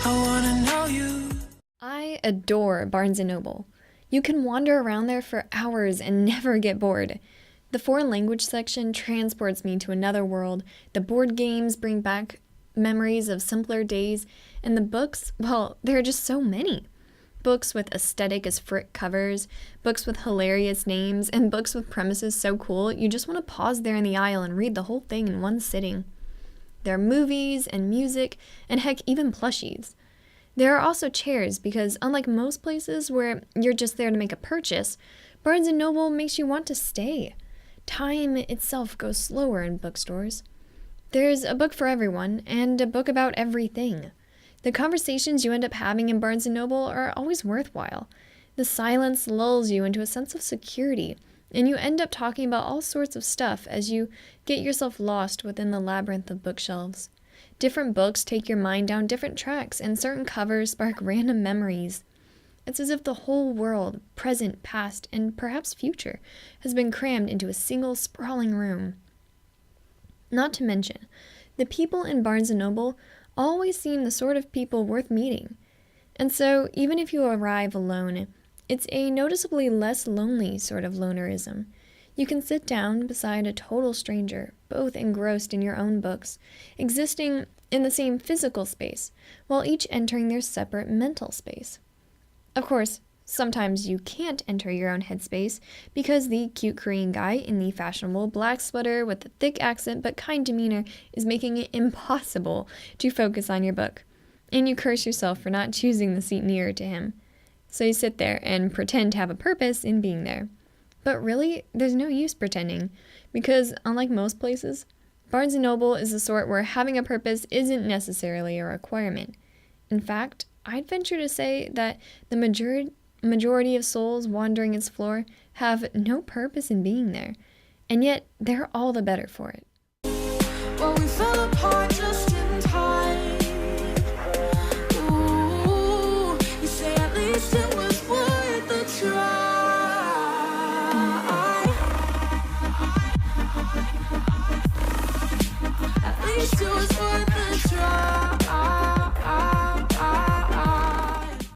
I wanna know you. I adore Barnes & Noble. You can wander around there for hours and never get bored. The foreign language section transports me to another world. The board games bring back memories of simpler days. And the books, well, there are just so many. Books with aesthetic as frick covers, books with hilarious names, and books with premises so cool you just want to pause there in the aisle and read the whole thing in one sitting. There are movies and music, and heck, even plushies. There are also chairs because unlike most places where you're just there to make a purchase, Barnes & Noble makes you want to stay. Time itself goes slower in bookstores. There's a book for everyone and a book about everything. The conversations you end up having in Barnes & Noble are always worthwhile. The silence lulls you into a sense of security, and you end up talking about all sorts of stuff as you get yourself lost within the labyrinth of bookshelves. Different books take your mind down different tracks, and certain covers spark random memories. It's as if the whole world, present, past, and perhaps future, has been crammed into a single sprawling room. Not to mention, the people in Barnes & Noble always seem the sort of people worth meeting. And so, even if you arrive alone, it's a noticeably less lonely sort of lonerism. You can sit down beside a total stranger, both engrossed in your own books, existing in the same physical space, while each entering their separate mental space. Of course, sometimes you can't enter your own headspace because the cute Korean guy in the fashionable black sweater with the thick accent but kind demeanor is making it impossible to focus on your book, and you curse yourself for not choosing the seat nearer to him. So you sit there and pretend to have a purpose in being there. But really, there's no use pretending, because unlike most places, Barnes & Noble is the sort where having a purpose isn't necessarily a requirement. In fact, I'd venture to say that the majority of souls wandering its floor have no purpose in being there, and yet they're all the better for it. Well, we fell apart just in time. Ooh, you say at least it was worth a try. At least it was worth a try.